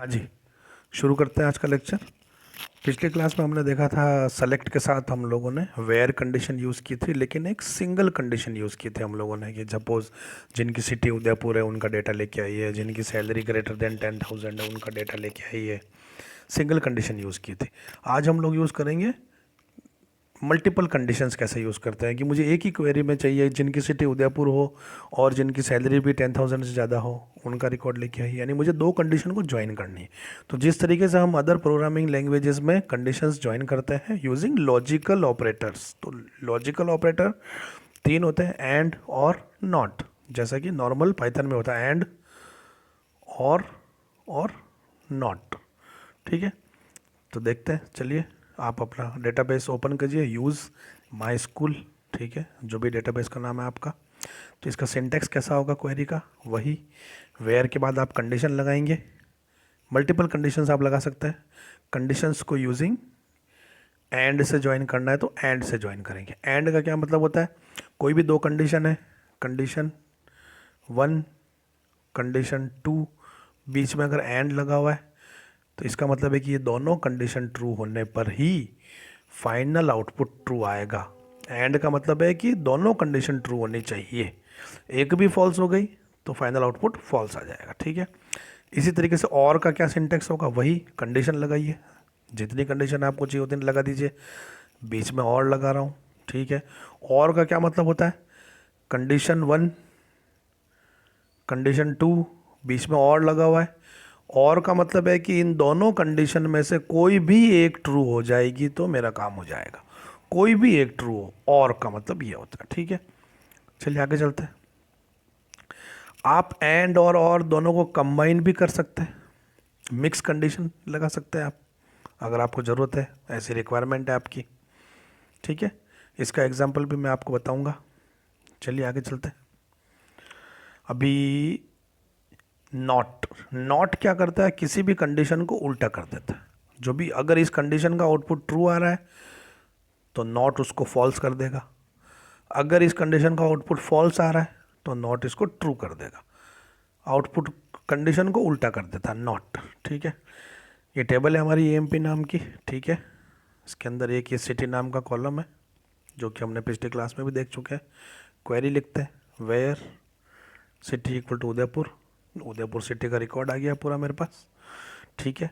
हाँ जी, शुरू करते हैं आज का लेक्चर। पिछले क्लास में हमने देखा था सेलेक्ट के साथ हम लोगों ने वेयर कंडीशन यूज़ की थी, लेकिन एक सिंगल कंडीशन यूज़ की थी हम लोगों ने कि सपोज जिनकी सिटी उदयपुर है उनका डेटा लेके आइए, जिनकी सैलरी ग्रेटर देन 10,000 है उनका डेटा लेके आइए। सिंगल कंडीशन यूज़ की थी। आज हम लोग यूज़ करेंगे मल्टीपल कंडीशंस कैसे यूज़ करते हैं कि मुझे एक ही क्वेरी में चाहिए जिनकी सिटी उदयपुर हो और जिनकी सैलरी भी 10,000 से ज़्यादा हो, उनका रिकॉर्ड लेके आई, यानी मुझे दो कंडीशन को ज्वाइन करनी है। तो जिस तरीके से हम अदर प्रोग्रामिंग लैंग्वेजेस में कंडीशंस ज्वाइन करते हैं यूजिंग लॉजिकल ऑपरेटर्स, तो लॉजिकल ऑपरेटर तीन होते हैं, एंड और नॉट, जैसा कि नॉर्मल पाइथन में होता है एंड और नॉट। ठीक है, तो देखते हैं। चलिए, आप अपना डेटाबेस ओपन कीजिए, यूज़ माई स्कूल। ठीक है, जो भी डेटाबेस का नाम है आपका। तो इसका सिंटेक्स कैसा होगा क्वेरी का, वही वेयर के बाद आप कंडीशन लगाएंगे। मल्टीपल कंडीशंस आप लगा सकते हैं। कंडीशंस को यूजिंग एंड से ज्वाइन करना है तो एंड से ज्वाइन करेंगे। एंड का क्या मतलब होता है, कोई भी दो कंडीशन है, कंडीशन वन, कंडीशन टू, बीच में अगर एंड लगा हुआ है तो इसका मतलब है कि ये दोनों कंडीशन ट्रू होने पर ही फाइनल आउटपुट ट्रू आएगा। एंड का मतलब है कि दोनों कंडीशन ट्रू होनी चाहिए, एक भी फॉल्स हो गई तो फाइनल आउटपुट फॉल्स आ जाएगा। ठीक है, इसी तरीके से और का क्या सिंटेक्स होगा, वही कंडीशन लगाइए, जितनी कंडीशन आपको चाहिए उतनी लगा दीजिए। बीच में और लगा रहा हूँ। ठीक है, और का क्या मतलब होता है, कंडीशन वन, कंडीशन टू, बीच में और लगा हुआ है। और का मतलब है कि इन दोनों कंडीशन में से कोई भी एक ट्रू हो जाएगी तो मेरा काम हो जाएगा, कोई भी एक ट्रू हो। और का मतलब ये होता है। ठीक है, चलिए आगे चलते हैं। आप एंड और दोनों को कंबाइन भी कर सकते हैं, मिक्स कंडीशन लगा सकते हैं आप, अगर आपको ज़रूरत है, ऐसी रिक्वायरमेंट है आपकी। ठीक है, इसका एग्जाम्पल भी मैं आपको बताऊंगा। चलिए आगे चलते हैं। अभी नॉट क्या करता है, किसी भी कंडीशन को उल्टा कर देता है। जो भी, अगर इस कंडीशन का आउटपुट ट्रू आ रहा है तो नॉट उसको फॉल्स कर देगा, अगर इस कंडीशन का आउटपुट फॉल्स आ रहा है तो नॉट इसको ट्रू कर देगा। आउटपुट कंडीशन को उल्टा कर देता है नॉट। ठीक है, ये टेबल है हमारी एएमपी नाम की। ठीक है, इसके अंदर एक ये सिटी नाम का कॉलम है जो कि हमने पिछले क्लास में भी देख चुके हैं। क्वेरी लिखते हैं, where city equal to Udaipur, Udaipur city का रिकॉर्ड आ गया पूरा मेरे पास। ठीक है,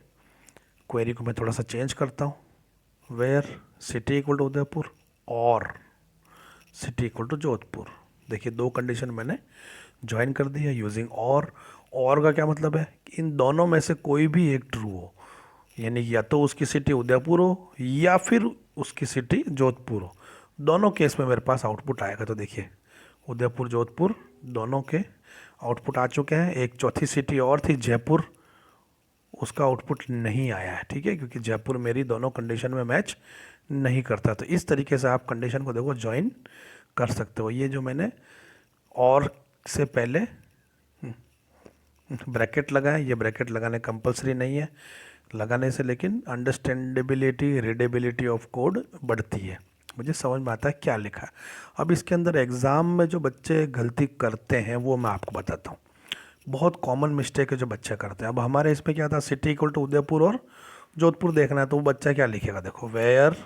क्वेरी को मैं थोड़ा सा चेंज करता हूँ, where city equal to Udaipur और सिटी इक्वल टू जोधपुर। देखिए, दो कंडीशन मैंने ज्वाइन कर दी है यूजिंग और का क्या मतलब है कि इन दोनों में से कोई भी एक ट्रू हो, यानी कि या तो उसकी सिटी उदयपुर हो या फिर उसकी सिटी जोधपुर हो, दोनों केस में मेरे पास आउटपुट आएगा। तो देखिए, उदयपुर जोधपुर दोनों के आउटपुट आ चुके हैं। एक चौथी सिटी और थी जयपुर, उसका आउटपुट नहीं आया है। ठीक है, क्योंकि जयपुर मेरी दोनों कंडीशन में मैच नहीं करता। तो इस तरीके से आप कंडीशन को देखो ज्वाइन कर सकते हो। ये जो मैंने और से पहले ब्रैकेट लगाए, ये ब्रैकेट लगाने कंपलसरी नहीं है लगाने से, लेकिन अंडरस्टैंडेबिलिटी, रीडेबिलिटी ऑफ कोड बढ़ती है, मुझे समझ में आता है क्या लिखा है। अब इसके अंदर एग्ज़ाम में जो बच्चे गलती करते हैं वो मैं आपको बताता हूँ। बहुत कॉमन मिस्टेक है जो बच्चे करते हैं। अब हमारे इसमें क्या था, सिटी इक्वल टू उदयपुर और जोधपुर देखना है, तो वो बच्चा क्या लिखेगा, देखो, where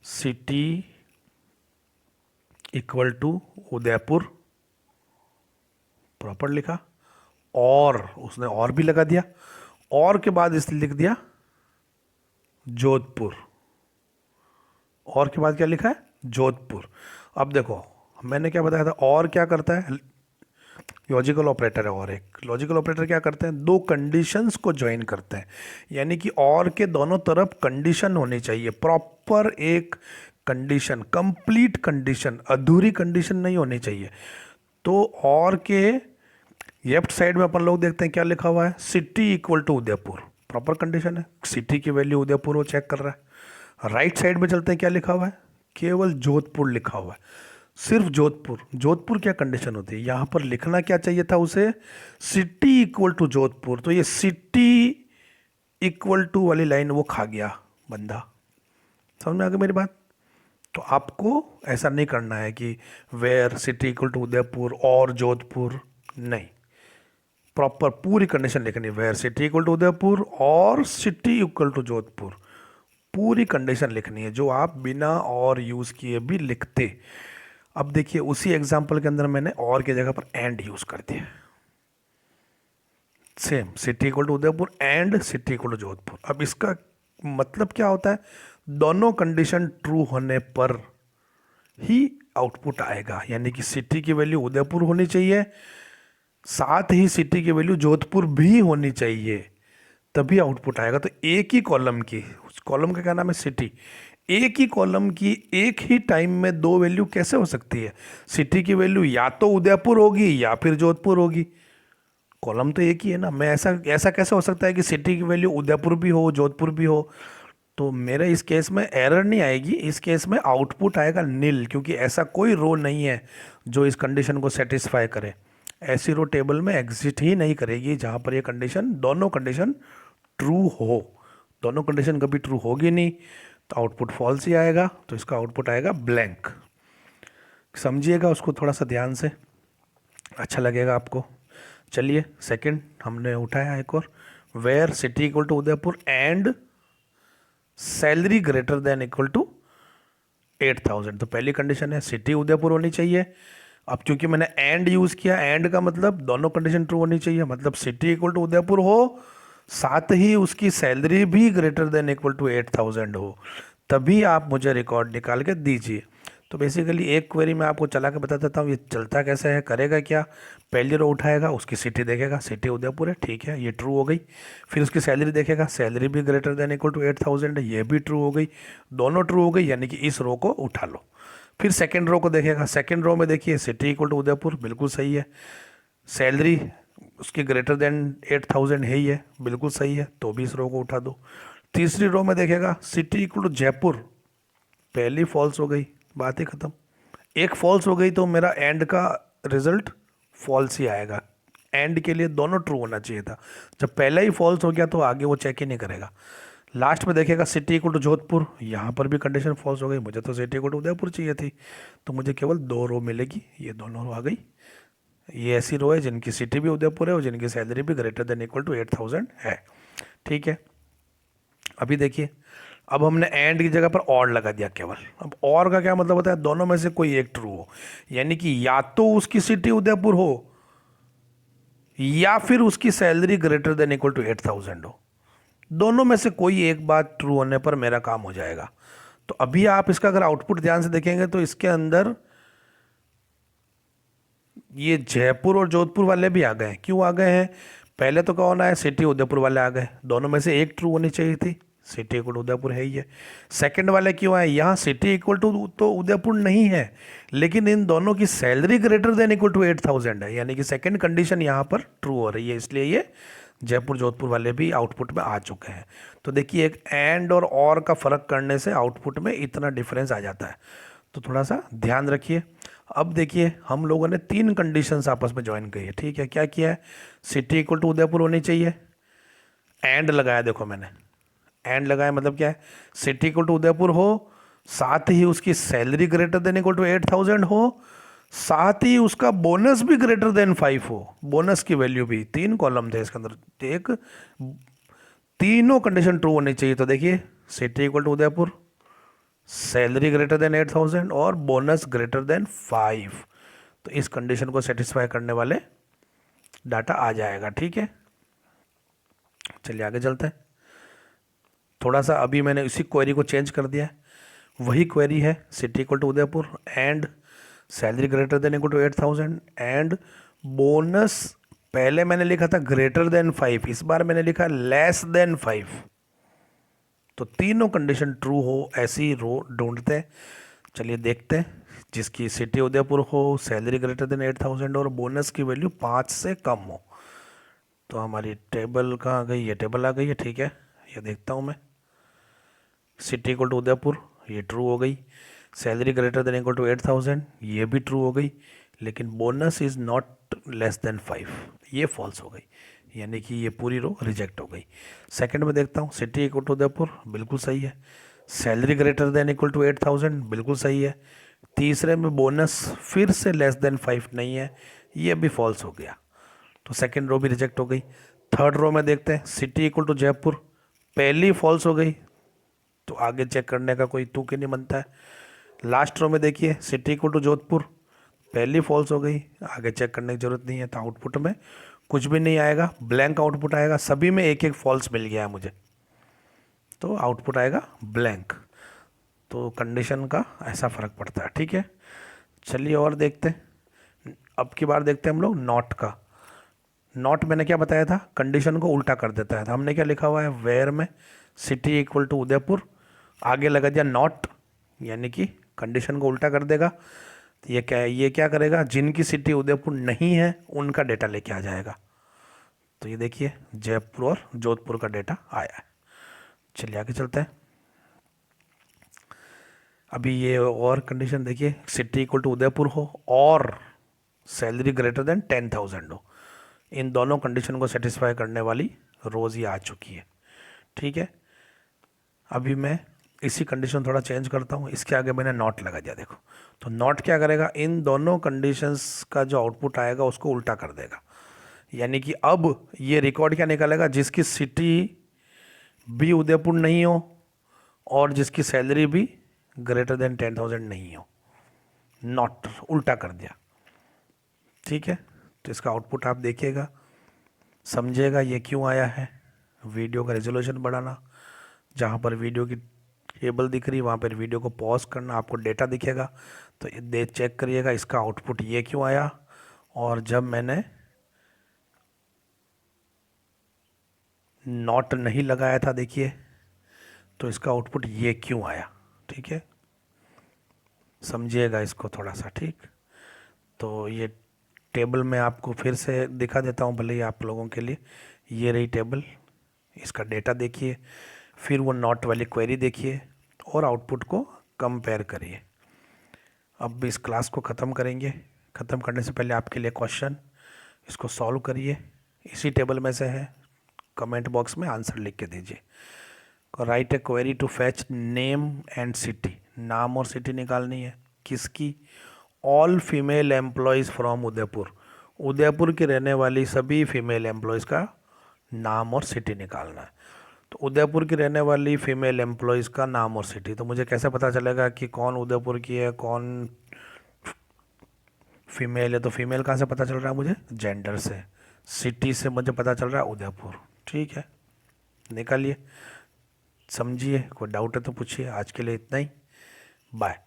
city equal to Udaipur, proper लिखा, और उसने और भी लगा दिया, और के बाद इसने लिख दिया जोधपुर, और के बाद क्या लिखा है, जोधपुर। अब देखो, मैंने क्या बताया था, और क्या करता है, लॉजिकल ऑपरेटर है। और एक लॉजिकल ऑपरेटर क्या करते हैं, दो कंडीशंस को ज्वाइन करते हैं, यानी कि और के दोनों तरफ कंडीशन होनी चाहिए, प्रॉपर एक कंडीशन, कंप्लीट कंडीशन, अधूरी कंडीशन नहीं होनी चाहिए। तो और के लेफ्ट साइड में अपन लोग देखते हैं क्या लिखा हुआ है, city equal to Udaipur, proper condition है, सिटी की वैल्यू उदयपुर वो चेक कर रहा है। राइट साइड में चलते हैं, क्या लिखा हुआ है, केवल जोधपुर लिखा हुआ है, सिर्फ जोधपुर। जोधपुर क्या कंडीशन होती है, यहाँ पर लिखना क्या चाहिए था उसे, सिटी इक्वल टू जोधपुर। तो ये सिटी इक्वल टू वाली लाइन वो खा गया बंदा। समझ में आ गई मेरी बात। तो आपको ऐसा नहीं करना है कि where city equal to Udaipur और जोधपुर, नहीं, प्रॉपर पूरी कंडीशन लिखनी है, where city equal to Udaipur और सिटी इक्वल टू जोधपुर, पूरी कंडीशन लिखनी है जो आप बिना और यूज़ किए भी लिखते। अब देखिए उसी एग्जाम्पल के अंदर मैंने और की जगह पर एंड यूज़ कर दिया, same city equal to Udaipur and city equal to Jodhpur. अब इसका मतलब क्या होता है, दोनों कंडीशन ट्रू होने पर ही आउटपुट आएगा, यानी कि सिटी की वैल्यू उदयपुर होनी चाहिए, साथ ही सिटी की वैल्यू जोधपुर भी होनी चाहिए, तभी आउटपुट आएगा। तो एक ही कॉलम की, उस कॉलम का क्या नाम है, सिटी, एक ही कॉलम की एक ही टाइम में दो वैल्यू कैसे हो सकती है? सिटी की वैल्यू या तो उदयपुर होगी या फिर जोधपुर होगी, कॉलम तो एक ही है ना। मैं ऐसा ऐसा कैसे हो सकता है कि सिटी की वैल्यू उदयपुर भी हो जोधपुर भी हो? तो मेरे इस केस में एरर नहीं आएगी, इस केस में आउटपुट आएगा नील, क्योंकि ऐसा कोई रो नहीं है जो इस कंडीशन को सेटिस्फाई करे। ऐसी रो टेबल में एग्जिस्ट ही नहीं करेगी जहाँ पर ये कंडीशन, दोनों कंडीशन ट्रू हो। दोनों कंडीशन कभी ट्रू होगी नहीं तो आउटपुट फॉल्स ही आएगा, तो इसका आउटपुट आएगा ब्लैंक। समझिएगा उसको थोड़ा सा ध्यान से, अच्छा लगेगा आपको। चलिए सेकंड हमने उठाया एक और, where city equal to Udaipur and salary greater than equal to 8,000। तो पहली कंडीशन है सिटी उदयपुर होनी चाहिए। अब क्योंकि मैंने एंड यूज़ किया, एंड का मतलब दोनों कंडीशन ट्रू होनी चाहिए, मतलब सिटी इक्वल टू उदयपुर हो, साथ ही उसकी सैलरी भी ग्रेटर देन इक्वल टू 8,000 हो, तभी आप मुझे रिकॉर्ड निकाल के दीजिए। तो बेसिकली एक क्वेरी मैं आपको चला के बता देता हूँ, ये चलता कैसे है, करेगा क्या। पहली रो उठाएगा, उसकी सिटी देखेगा, सिटी उदयपुर है, ठीक है, ये ट्रू हो गई। फिर उसकी सैलरी देखेगा, सैलरी भी ग्रेटर देन इक्वल टू 8,000 है, ये भी ट्रू हो गई। दोनों ट्रू हो गई, यानी कि इस रो को उठा लो। फिर सेकेंड रो को देखेगा, सेकेंड रो में देखिए सिटी इक्वल टू उदयपुर बिल्कुल सही है, सैलरी उसकी ग्रेटर देन 8,000 है ही है, बिल्कुल सही है, तो भी इस रो को उठा दो। तीसरी रो में देखेगा सिटी इक्वल टू जयपुर, पहली फॉल्स हो गई, बात ही खत्म। एक फॉल्स हो गई तो मेरा एंड का रिजल्ट फॉल्स ही आएगा। एंड के लिए दोनों ट्रू होना चाहिए था, जब पहला ही फॉल्स हो गया तो आगे वो चेक ही नहीं करेगा। लास्ट में देखेगा सिटी इक्वल टू जोधपुर, यहाँ पर भी कंडीशन फॉल्स हो गई, मुझे तो सिटी इक्वल टू उदयपुर चाहिए थी, तो मुझे केवल दो रो मिलेगी, ये दोनों रो आ गई। ये ऐसी रो है जिनकी सिटी भी उदयपुर है और जिनकी सैलरी भी ग्रेटर देन इक्वल टू 8,000 है, ठीक है। अभी देखिए, अब हमने एंड की जगह पर और लगा दिया केवल। अब और का क्या मतलब होता है, दोनों में से कोई एक ट्रू हो, यानी कि या तो उसकी सिटी उदयपुर हो या फिर उसकी salary greater than equal to 8,000 हो, दोनों में से कोई एक बात ट्रू होने पर मेरा काम हो जाएगा। तो अभी आप इसका अगर आउटपुट ध्यान से देखेंगे तो इसके अंदर ये जयपुर और जोधपुर वाले भी आ गए। क्यों आ गए हैं? पहले तो कौन आया, सिटी उदयपुर वाले आ गए, दोनों में से एक ट्रू होनी चाहिए थी, सिटी इक्वल टू उदयपुर है ही है। सेकंड वाले क्यों आए, यहाँ सिटी इक्वल टू तो उदयपुर नहीं है, लेकिन इन दोनों की salary greater than equal to 8,000 है, यानी कि सेकंड कंडीशन यहाँ पर ट्रू हो रही है, इसलिए ये जयपुर जोधपुर वाले भी आउटपुट में आ चुके हैं। तो देखिए एक एंड और का फ़र्क करने से आउटपुट में इतना डिफरेंस आ जाता है, तो थोड़ा सा ध्यान रखिए। अब देखिए हम लोगों ने तीन कंडीशंस आपस में ज्वाइन की है, ठीक है। क्या किया है, सिटी इक्वल टू उदयपुर होनी चाहिए, एंड लगाया, देखो मैंने एंड लगाया, मतलब क्या है, सिटी इक्वल टू उदयपुर हो, साथ ही उसकी salary greater than equal to 8,000 हो, साथ ही उसका बोनस भी ग्रेटर देन 5 हो, बोनस की वैल्यू भी, तीन कॉलम थे इसके अंदर, एक तीनों कंडीशन ट्रू होनी चाहिए। तो देखिए city equal to Udaipur, salary greater than 8,000 और बोनस ग्रेटर देन 5, तो इस कंडीशन को सेटिस्फाई करने वाले डाटा आ जाएगा, ठीक है। चलिए आगे चलते हैं। थोड़ा सा अभी मैंने इसी क्वेरी को चेंज कर दिया है, वही क्वेरी है, city equal to Udaipur and salary greater than equal to 8,000 and bonus, पहले मैंने लिखा था ग्रेटर देन 5, इस बार मैंने लिखा लेस देन 5, तो तीनों कंडीशन ट्रू हो ऐसी रो ढूंढते हैं। चलिए देखते हैं, जिसकी सिटी उदयपुर हो, सैलरी ग्रेटर देन 8,000 और बोनस की वैल्यू 5 से कम हो। तो हमारी टेबल कहाँ गई, ये टेबल आ गई है, ठीक है, ये देखता हूँ मैं। सिटी इक्वल टू उदयपुर ये ट्रू हो गई, salary greater than equal to 8,000 ये भी ट्रू हो गई, लेकिन bonus is not less than 5 ये फॉल्स हो गई, यानी कि ये पूरी रो रिजेक्ट हो गई। सेकंड में देखता हूँ, सिटी इक्वल टू उदयपुर बिल्कुल सही है, salary greater than equal to 8,000 बिल्कुल सही है, तीसरे में बोनस फिर से लेस देन 5 नहीं है, ये भी फॉल्स हो गया। तो सेकंड रो भी रिजेक्ट हो गई। थर्ड रो में देखते हैं सिटी इक्वल टू जयपुर, पहली फॉल्स हो गई, तो आगे चेक करने का कोई तुक ही नहीं बनता है। लास्ट रो में देखिए सिटी इक्वल टू जोधपुर, पहली फॉल्स हो गई, आगे चेक करने की जरूरत नहीं है, तो आउटपुट में कुछ भी नहीं आएगा, ब्लैंक आउटपुट आएगा, सभी में एक एक फॉल्स मिल गया है मुझे, तो आउटपुट आएगा ब्लैंक। तो कंडीशन का ऐसा फ़र्क पड़ता है, ठीक है। चलिए और देखते हैं, अब की बार देखते हैं हम लोग नॉट का। नॉट मैंने क्या बताया था, कंडीशन को उल्टा कर देता है। तो हमने क्या लिखा हुआ है, वेयर में सिटी इक्वल टू उदयपुर, आगे लगा दिया नॉट, यानी कि कंडीशन को उल्टा कर देगा। तो ये क्या करेगा, जिनकी सिटी उदयपुर नहीं है उनका डेटा लेके आ जाएगा। तो ये देखिए जयपुर और जोधपुर का डेटा आया है। चलिए आगे चलते हैं। अभी ये और कंडीशन देखिए, सिटी इक्वल टू उदयपुर हो और सैलरी ग्रेटर देन 10,000 हो, इन दोनों कंडीशन को सेटिस्फाई करने वाली रोज़ ये आ चुकी है, ठीक है। अभी मैं इसी कंडीशन थोड़ा चेंज करता हूँ, इसके आगे मैंने नॉट लगा दिया, देखो। तो नॉट क्या करेगा, इन दोनों कंडीशंस का जो आउटपुट आएगा उसको उल्टा कर देगा, यानी कि अब ये रिकॉर्ड क्या निकालेगा, जिसकी सिटी भी उदयपुर नहीं हो और जिसकी सैलरी भी ग्रेटर देन 10,000 नहीं हो, नॉट उल्टा कर दिया, ठीक है। तो इसका आउटपुट आप देखिएगा, समझिएगा ये क्यों आया है। वीडियो का रेजोल्यूशन बढ़ाना, जहाँ पर वीडियो की टेबल दिख रही वहाँ पर वीडियो को पॉज करना, आपको डेटा दिखेगा, तो ये चेक करिएगा इसका आउटपुट ये क्यों आया, और जब मैंने नॉट नहीं लगाया था देखिए, तो इसका आउटपुट ये क्यों आया, ठीक है। समझिएगा इसको थोड़ा सा, ठीक। तो ये टेबल मैं आपको फिर से दिखा देता हूँ भले ही आप लोगों के लिए। ये रही टेबल, इसका डेटा देखिए, फिर वो नॉट वाली क्वेरी देखिए और आउटपुट को कंपेयर करिए। अब इस क्लास को ख़त्म करेंगे, ख़त्म करने से पहले आपके लिए क्वेश्चन, इसको सॉल्व करिए, इसी टेबल में से है, कमेंट बॉक्स में आंसर लिख के दीजिए। Write a query to fetch name and city, नाम और सिटी निकालनी है, किसकी, all female employees from Udaipur, Udaipur की रहने वाली सभी फीमेल एम्प्लॉयज़ का नाम और सिटी निकालना है। तो उदयपुर की रहने वाली फीमेल एम्प्लॉयज़ का नाम और सिटी, तो मुझे कैसे पता चलेगा कि कौन उदयपुर की है कौन फीमेल है, तो फीमेल कहाँ से पता चल रहा है मुझे, जेंडर से। सिटी से मुझे पता चल रहा है उदयपुर, ठीक है, निकालिए। समझिए, कोई डाउट है तो पूछिए। आज के लिए इतना ही, बाय।